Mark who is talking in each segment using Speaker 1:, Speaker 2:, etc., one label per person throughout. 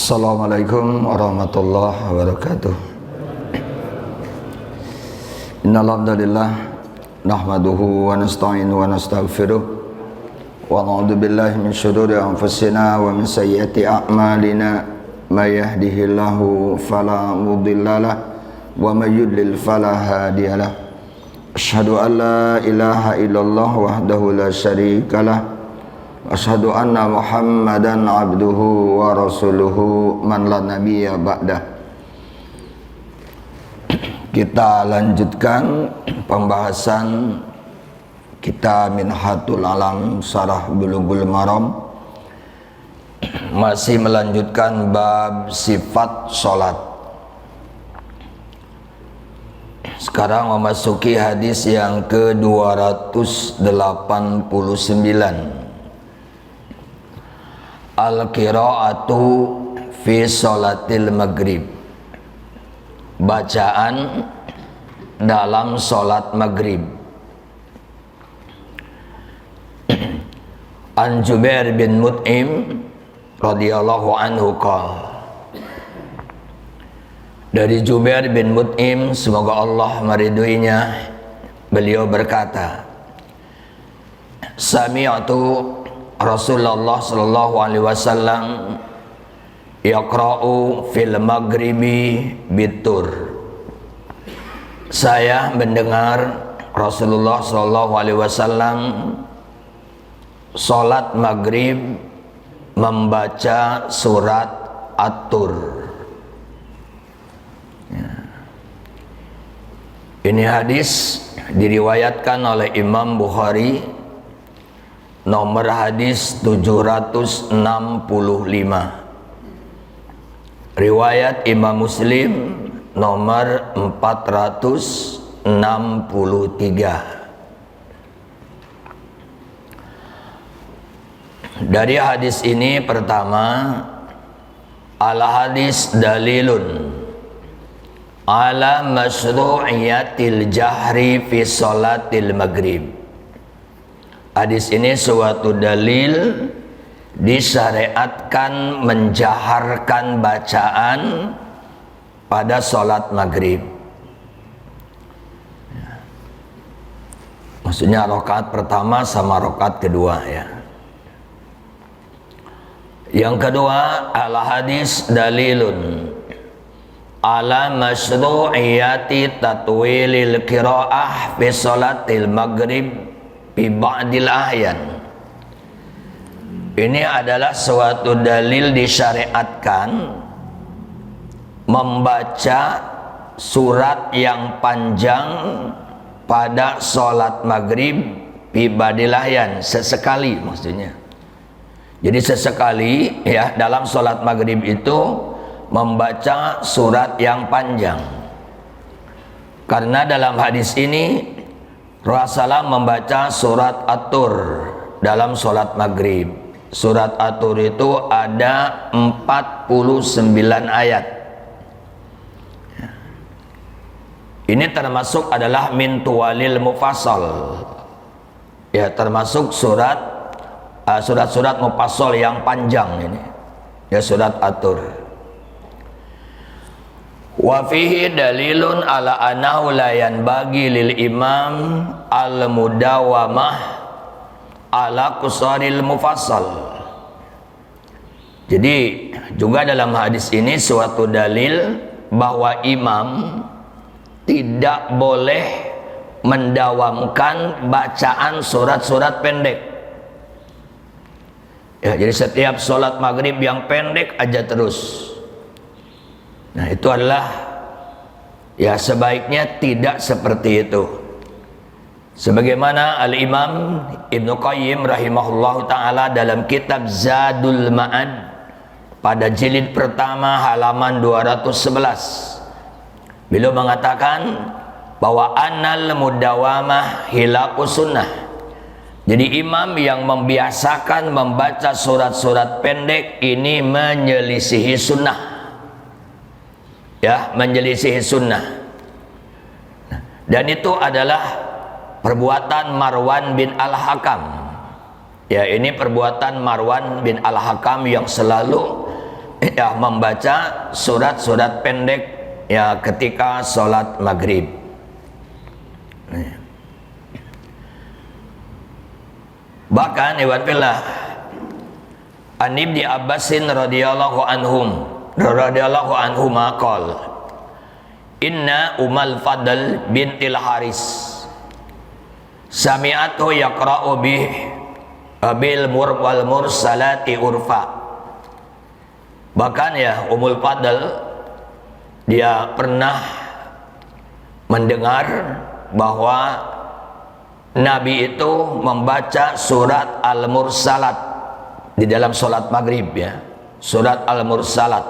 Speaker 1: Assalamualaikum warahmatullahi wabarakatuh. Innal hamdalillah nahmaduhu wa nasta'inuhu wa nastaghfiruh wa na'udzu billahi min syururi anfusina wa min sayyiati a'malina may yahdihillahu fala mudhillalah wa may yudlil fala hadiyalah. Asyhadu an la ilaha illallah wahdahu la syarikalah. Asyhadu anna Muhammadan abduhu wa rasuluhu man la nabiyya ba'dah. Kita lanjutkan pembahasan kita Minhatul Alam Syarah Bulughul Maram. Masih melanjutkan bab sifat salat. Sekarang memasuki hadis yang ke-289. Al-qira'atu fi sholatil maghrib. Bacaan dalam sholat maghrib. An Jubair bin Mut'im radhiyallahu anhu qala. Dari Jubair bin Mut'im, semoga Allah meridhoinya, beliau berkata, sami'tu Rasulullah sallallahu alaihi wasallam yaqra'u fil maghribi bitur. Saya mendengar Rasulullah sallallahu alaihi wasallam salat maghrib membaca surat At-Tur. Ini hadis diriwayatkan oleh Imam Bukhari, nomor hadis 765. Riwayat Imam Muslim nomor 463. Dari hadis ini pertama, al hadis dalilun ala masyru'iyatil jahri fi sholatil maghrib. Hadis ini suatu dalil disyariatkan menjaharkan bacaan pada sholat maghrib. Maksudnya rakaat pertama sama rakaat kedua ya. Yang kedua, al hadis dalilun ala masyru'iyati tatwilil qira'ah fi sholatil maghrib bi ba'dil ahyan. Ini adalah suatu dalil disyariatkan membaca surat yang panjang pada sholat maghrib bi ba'dil ahyan, sesekali maksudnya. Jadi sesekali ya dalam sholat maghrib itu membaca surat yang panjang. Karena dalam hadis ini Rasulullah membaca surat At-Tur dalam sholat maghrib. Surat At-Tur itu ada 49 ayat. Ini termasuk adalah min tuwalil mufassal. Ya, termasuk surat-surat mufassal yang panjang ini. Ya, surat At-Tur. Wa fihi dalilun ala annahu la yanbaghi lil imam al mudawamah ala qusaril mufassal. Jadi juga dalam hadis ini suatu dalil bahwa imam tidak boleh mendawamkan bacaan surat-surat pendek. Ya, jadi setiap sholat maghrib yang pendek aja terus. Nah, itu adalah ya sebaiknya tidak seperti itu. Sebagaimana Al-Imam Ibnu Qayyim rahimahullah ta'ala dalam kitab Zadul Ma'ad pada jilid pertama halaman 211, beliau mengatakan bahwa annal mudawamah hilaku sunnah. Jadi imam yang membiasakan membaca surat-surat pendek ini menyelisihi sunnah. Ya, menyelisihi sunnah. Dan itu adalah perbuatan Marwan bin Al-Hakam. Ya, ini perbuatan Marwan bin Al-Hakam yang selalu ya membaca surat-surat pendek ya ketika sholat maghrib. Bahkan iwan fillah an Ibni Abbasin radhiyallahu anhuma qol inna Umal Fadl bintil Haris sami'atu yaqra'u bil wal mursalati urfa. Bahkan ya Ummul Fadl dia pernah mendengar bahwa Nabi itu membaca surat Al-Mursalat di dalam sholat maghrib ya. Surat Al-Mursalat.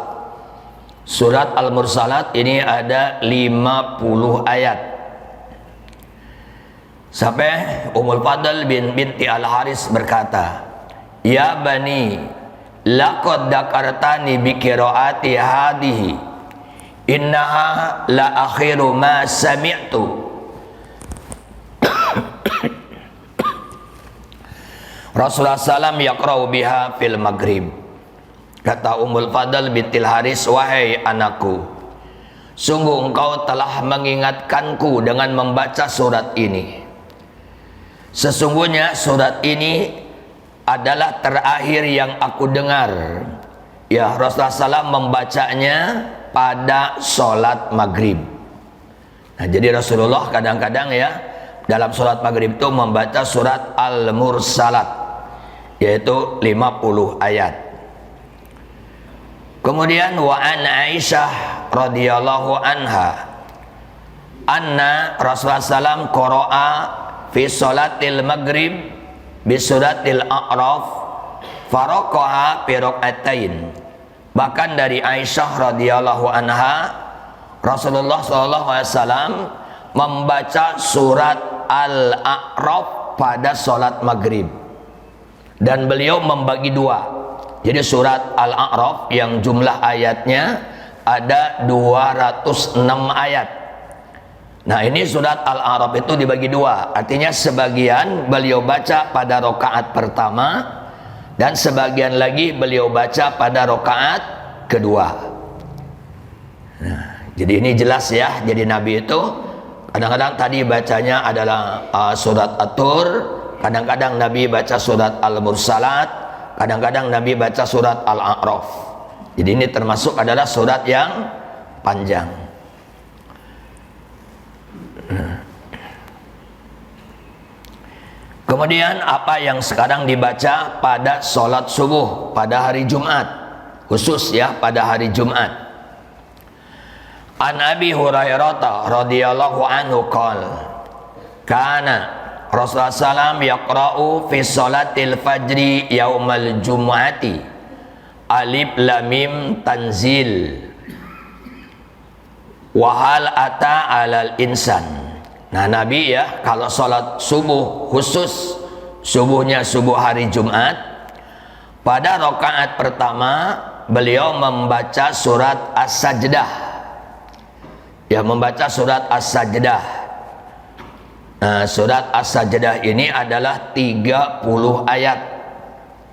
Speaker 1: Surat Al-Mursalat ini ada 50 ayat. Sampai Ummul Fadl binti Al-Haris berkata, "Ya bani, laqad dakartani bi qiraati hadhihi. Innaha la akhiru ma sami'tu." Rasulullah SAW yaqra'u biha fil maghrib. Kata Ummul Fadl bintil Haris, "Wahai anakku, sungguh engkau telah mengingatkanku dengan membaca surat ini. Sesungguhnya surat ini adalah terakhir yang aku dengar." Ya, Rasulullah SAW membacanya pada sholat maghrib. Nah, jadi Rasulullah kadang-kadang ya dalam sholat maghrib itu membaca surat Al-Mursalat, yaitu 50 ayat. Kemudian wa an Aisyah radhiyallahu anha anna Rasulullah SAW qara'a fi sholatil maghrib bi suratil A'raf faraqaha fi rak'atain. Bahkan dari Aisyah radhiyallahu anha, Rasulullah SAW membaca surat Al-A'raf pada sholat maghrib, dan beliau membagi dua. Jadi surat Al-A'raf yang jumlah ayatnya ada 206 ayat. Nah, ini surat Al-A'raf itu dibagi dua. Artinya sebagian beliau baca pada rakaat pertama dan sebagian lagi beliau baca pada rakaat kedua. Nah, jadi ini jelas ya. Jadi Nabi itu kadang-kadang tadi bacanya adalah surat At-Tur, kadang-kadang Nabi baca surat Al-Mursalat, kadang-kadang Nabi baca surat Al-A'raf. Jadi ini termasuk adalah surat yang panjang. Kemudian apa yang sekarang dibaca pada sholat subuh pada hari Jumat, khusus ya pada hari Jumat. An Abi Hurairah radhiyallahu anhu qala kana Rasulullah SAW yaqra'u fi sholatil fajri yaumal jumu'ati alif lam mim tanzil wa hal ata alal insan. Nah, Nabi ya kalau sholat subuh, khusus subuhnya subuh hari Jumat, pada rakaat pertama beliau membaca surat As-Sajdah. Ya, membaca surat As-Sajdah. Nah, surat As-Sajdah ini adalah 30 ayat.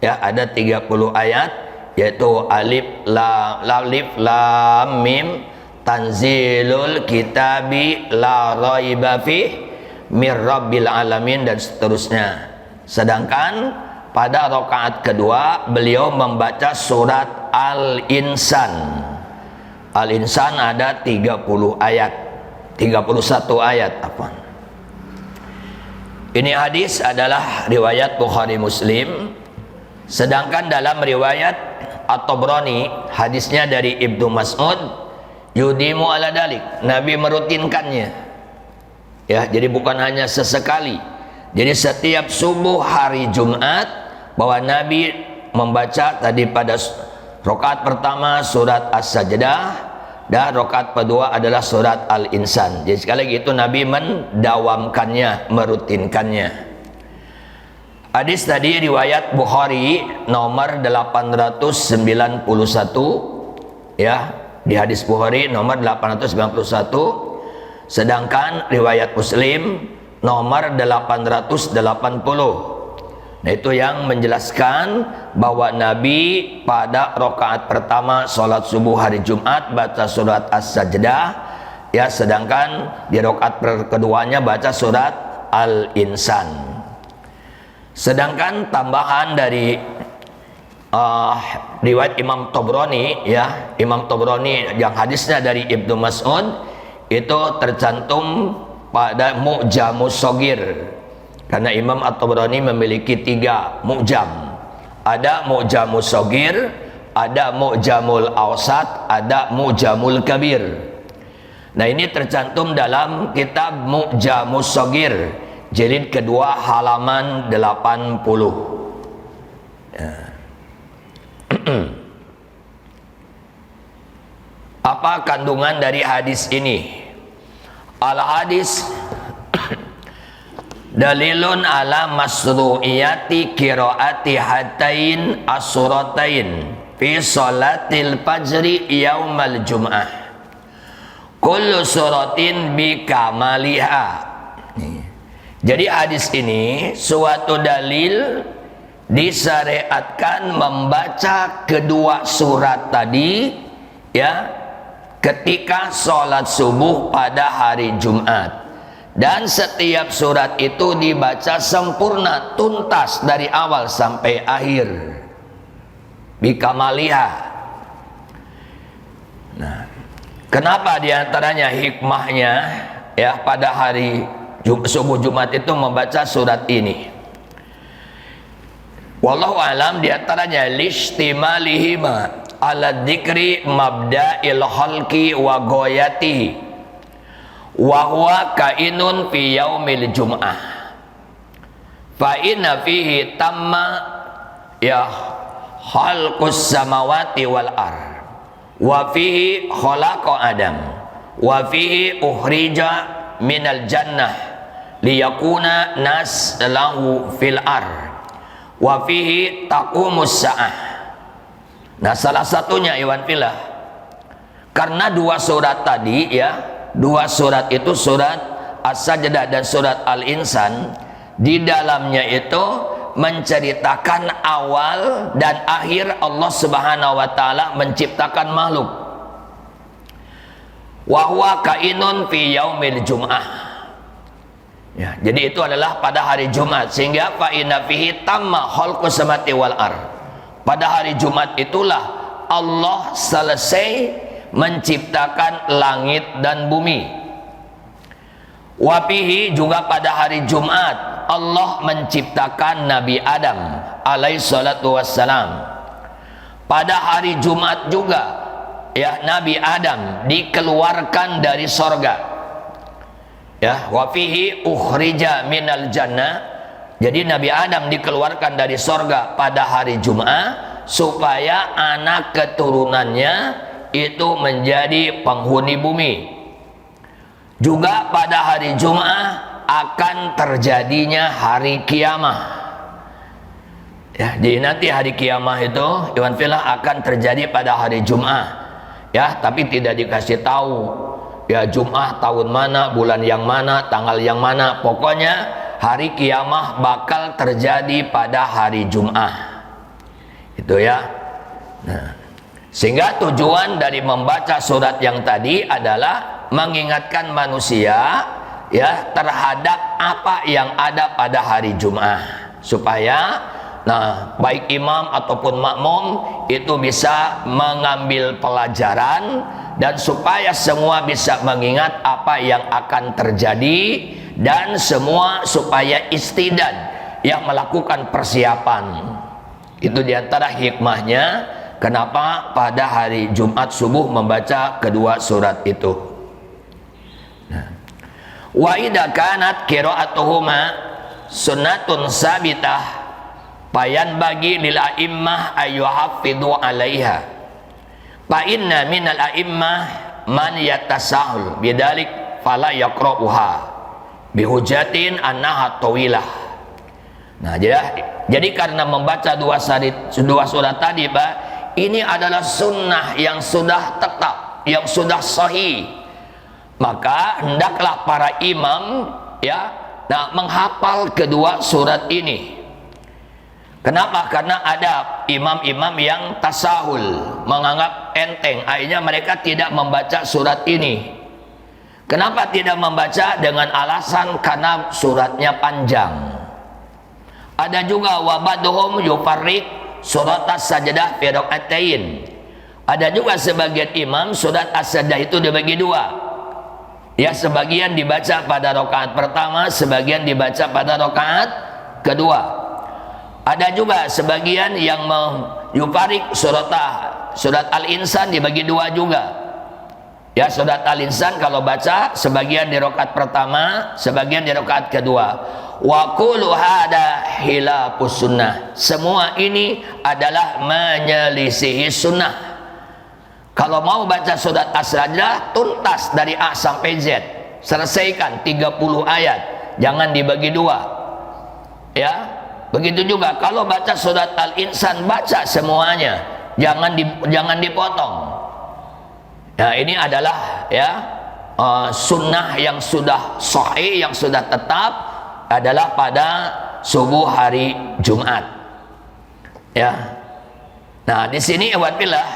Speaker 1: Ya, ada 30 ayat, yaitu alif lam mim tanzilul kitabi la raiba fih mir rabbil alamin, dan seterusnya. Sedangkan pada rakaat kedua beliau membaca surat Al-Insan. Al-Insan ada 30 ayat, 31 ayat apa? Ini hadis adalah riwayat Bukhari Muslim. Sedangkan dalam riwayat At-Tabrani, hadisnya dari Ibnu Mas'ud, yudimu ala dalik, Nabi merutinkannya. Ya, jadi bukan hanya sesekali. Jadi setiap subuh hari Jumat bahwa Nabi membaca tadi pada rakaat pertama surat As-Sajdah, dan rakaat kedua adalah surat Al-Insan. Jadi sekali lagi itu Nabi mendawamkannya, merutinkannya. Hadis tadi riwayat Bukhari nomor 891 ya, di hadis Bukhari nomor 891, sedangkan riwayat Muslim nomor 880.
Speaker 2: Nah, itu yang menjelaskan bahwa Nabi pada rakaat pertama sholat subuh hari Jumat baca surat As-Sajdah, ya, sedangkan di rakaat keduanya baca surat Al-Insan. Sedangkan tambahan dari riwayat Imam Tabrani, ya, Imam Tabrani yang hadisnya dari Ibnu Mas'ud itu tercantum pada Mu'jamus Shagir. Karena Imam At-Tabrani memiliki 3 mu'jam. Ada Mu'jamus Shagir, ada Mu'jamul Awsat, ada Mu'jamul Kabir. Nah, ini tercantum dalam kitab Mu'jamus Shagir, jilid kedua halaman 80. Ya. Apa kandungan dari hadis ini? Al-hadis dalilun ala masru'iyati qiraati hatain as-suratain fi salatil fajri yaumal jum'ah kullu suratin bi kamaliha. Jadi hadis ini suatu dalil disyariatkan membaca kedua surat tadi, ya, ketika sholat subuh pada hari Jumat. Dan setiap surat itu dibaca sempurna, tuntas dari awal sampai akhir. Bikamaliha. Nah, kenapa diantaranya hikmahnya, ya, pada hari subuh Jumat itu membaca surat ini? Wallahu alam, diantaranya lishtimalihima ala dzikri mabda'il khalqi wa ghayatihi wa huwa kainun fi yaumil jum'ah fa inna fihi tamma, ya, khalqus samawati wal ar wa fihi khalaqa adam wa fihi ukhrija minal jannah liyakuna nas lahu fil ar wa fihi taqumus sa'ah. Nah, salah satunya Iwan Filah, karena 2 surat tadi, ya, 2 surat itu surat As-Sajdah dan surat Al-Insan, di dalamnya itu menceritakan awal dan akhir Allah Subhanahu wa taala menciptakan makhluk. Wa huwa kainun fi yaumil jum'ah. Ya, jadi itu adalah pada hari Jumat, sehingga fa inna fihi tamma khalqus samawati wal ar. Pada hari Jumat itulah Allah selesai menciptakan langit dan bumi. Wafihi, juga pada hari Jumat Allah menciptakan Nabi Adam alaihi salatu wassalam. Pada hari Jumat juga, ya, Nabi Adam dikeluarkan dari sorga. Ya, wafihi ukhrija minal jannah. Jadi Nabi Adam dikeluarkan dari sorga pada hari Jumat supaya anak keturunannya itu menjadi penghuni bumi. Juga pada hari Jumat akan terjadinya hari kiamah. Ya, jadi nanti hari kiamah itu Iwan Filah akan terjadi pada hari Jumat. Ya, tapi tidak dikasih tahu, ya, Jumat tahun mana, bulan yang mana, tanggal yang mana. Pokoknya hari kiamah bakal terjadi pada hari Jumat. Itu, ya. Nah, sehingga tujuan dari membaca surat yang tadi adalah mengingatkan manusia, ya, terhadap apa yang ada pada hari Jumat, supaya, nah, baik imam ataupun makmum itu bisa mengambil pelajaran, dan supaya semua bisa mengingat apa yang akan terjadi, dan semua supaya istidad, yang melakukan persiapan. Itu diantara hikmahnya kenapa pada hari Jumat subuh membaca kedua surat itu. Nah, wa idza kanat qira'atuhuma sunnatun sabitah bayan bagi lil a'immah ayyuhafidhu 'alaiha. Fa inna minal a'immah man yatasahul bidzalik fala yaqra'uha bihujatin annaha tawilah. Nah, jadi karena membaca dua surat tadi, Pak, ini adalah sunnah yang sudah tetap, yang sudah sahih. Maka hendaklah para imam, ya, nah, menghafal kedua surat ini. Kenapa? Karena ada imam-imam yang tasahul, menganggap enteng, akhirnya mereka tidak membaca surat ini. Kenapa tidak membaca? Dengan alasan karena suratnya panjang. Ada juga wabaduhum yufarriq surat as-sajdah fi raka'atain. Ada juga sebagian imam surat as-sajdah itu dibagi dua. Ya, sebagian dibaca pada rakaat pertama, sebagian dibaca pada rakaat kedua. Ada juga sebagian yang yufarik surat Al-Insan dibagi dua juga. Ya, surat Al-Insan kalau baca sebagian di rakaat pertama, sebagian di rakaat kedua. Wa kullu hada hilafus sunnah. Semua ini adalah menyelisihi sunnah. Kalau mau baca surat As-Sajdah tuntas dari A sampai Z. Selesaikan 30 ayat. Jangan dibagi dua. Ya. Begitu juga kalau baca surat Al-Insan, baca semuanya, jangan dipotong. Nah, ini adalah ya sunnah yang sudah sahih, yang sudah tetap adalah pada subuh hari Jumat. Ya. Nah, di sini ikhwatillah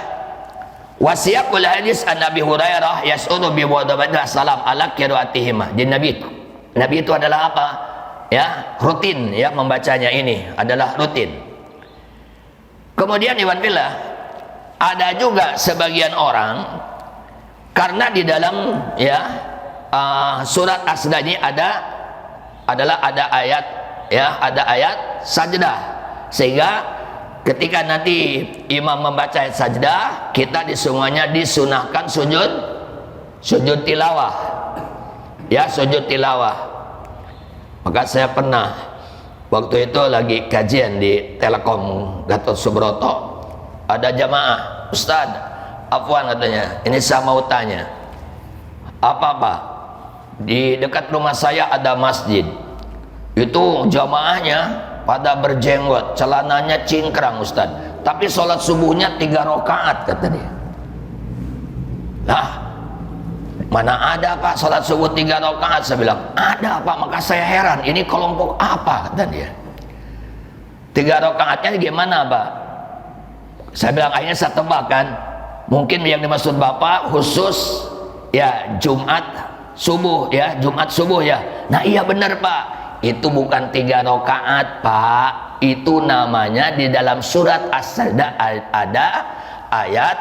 Speaker 2: wasiyaqul hadis an Nabi Hurairah yas'udu bi wadabatihi salam ala qiraatihima. Jadi Nabi itu adalah apa? Ya, rutin ya membacanya, ini adalah rutin. Kemudian iwan billah, ada juga sebagian orang karena di dalam ya surat As-Sajdah ini ada ayat ya, ada ayat sajdah, sehingga ketika nanti imam membaca ayat sajdah, kita di semuanya disunahkan sujud tilawah. Ya, sujud tilawah. Maka saya pernah waktu itu lagi kajian di Telekom Gatot Subroto, ada jamaah, Ustaz, afwan katanya, ini saya mau tanya, apa di dekat rumah saya ada masjid, itu jamaahnya pada berjenggot, celananya cingkrang Ustaz, tapi sholat subuhnya 3 rakaat kata dia. Nah, mana ada Pak sholat subuh 3 rakaat? Saya bilang ada Pak. Maka saya heran, ini kelompok apa kata dia. 3 rakaatnya gimana Pak? Saya bilang akhirnya saya tebakkan, mungkin yang dimaksud Bapak khusus ya Jumat subuh ya, Jumat subuh ya. Nah iya benar Pak, itu bukan 3 rakaat Pak, itu namanya di dalam surat As-Sajdah ada ayat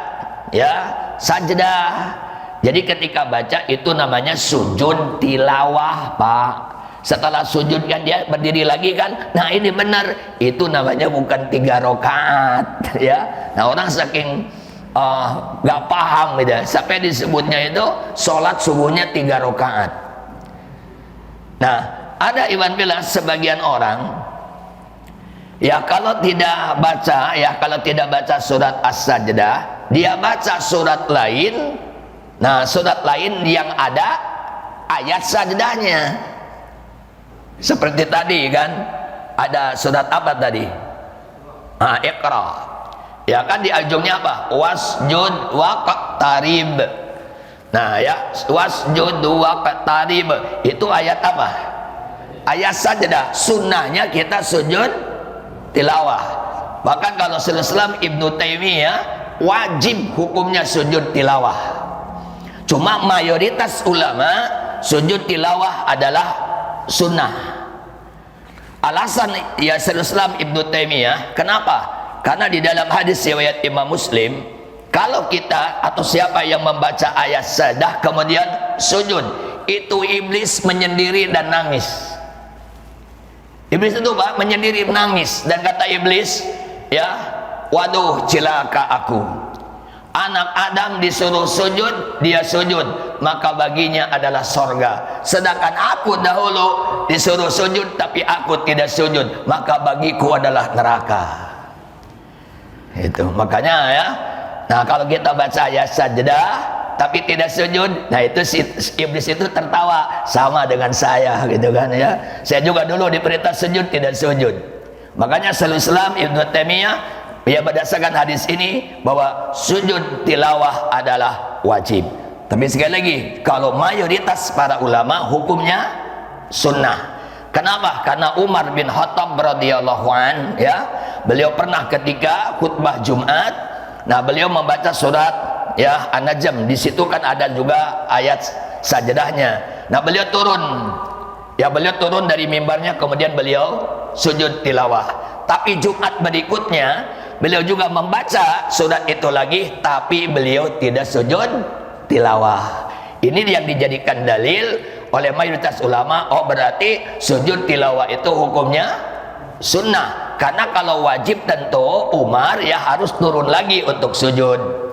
Speaker 2: ya sajdah. Jadi ketika baca itu namanya sujud tilawah Pak. Setelah sujud kan dia berdiri lagi kan. Nah ini benar, itu namanya bukan 3 rakaat ya. Nah orang saking gak paham gitu, sampai disebutnya itu sholat subuhnya 3 rakaat. Nah ada iwan billah sebagian orang ya kalau tidak baca surat As-Sajdah, dia baca surat lain. Nah, surat lain yang ada ayat sajdahnya. Seperti tadi kan, ada surat apa tadi? Nah, Iqra. Ya kan di ujungnya apa? Wasjud waqtarib. Nah, ya, wasjud waqtarib. Itu ayat apa? Ayat sajdah. Sunnahnya kita sujud tilawah. Bahkan kalau Islam Ibnu Taimiyah wajib hukumnya sujud tilawah. Cuma mayoritas ulama sujud tilawah adalah sunnah. Alasan ya Islam Ibnu Taimiyah, kenapa? Karena di dalam hadis riwayat Imam Muslim, kalau kita atau siapa yang membaca ayat sajdah kemudian sujud, itu iblis menyendiri dan nangis. Iblis itu Pak menyendiri nangis, dan kata iblis, ya, waduh cilaka aku. Anak Adam disuruh sujud, dia sujud, maka baginya adalah sorga. Sedangkan aku dahulu disuruh sujud, tapi aku tidak sujud, maka bagiku adalah neraka. Itu makanya ya. Nah kalau kita baca ayat sajdah tapi tidak sujud, nah itu si iblis itu tertawa, sama dengan saya gitu kan ya. Saya juga dulu diperintah sujud, tidak sujud. Makanya Islam Ibnu Taimiyah ya berdasarkan hadis ini bahwa sujud tilawah adalah wajib. Tapi sekali lagi, kalau mayoritas para ulama hukumnya sunnah. Kenapa? Karena Umar bin Khattab radhiyallahu an ya beliau pernah ketika khutbah Jumat, nah beliau membaca surat ya An-Najm. Di situ kan ada juga ayat sajadahnya. Nah beliau turun dari mimbarnya, kemudian beliau sujud tilawah. Tapi Jumat berikutnya beliau juga membaca surat itu lagi, tapi beliau tidak sujud tilawah. Ini yang dijadikan dalil oleh mayoritas ulama. Oh berarti sujud tilawah itu hukumnya sunnah. Karena kalau wajib tentu Umar ya harus turun lagi untuk sujud.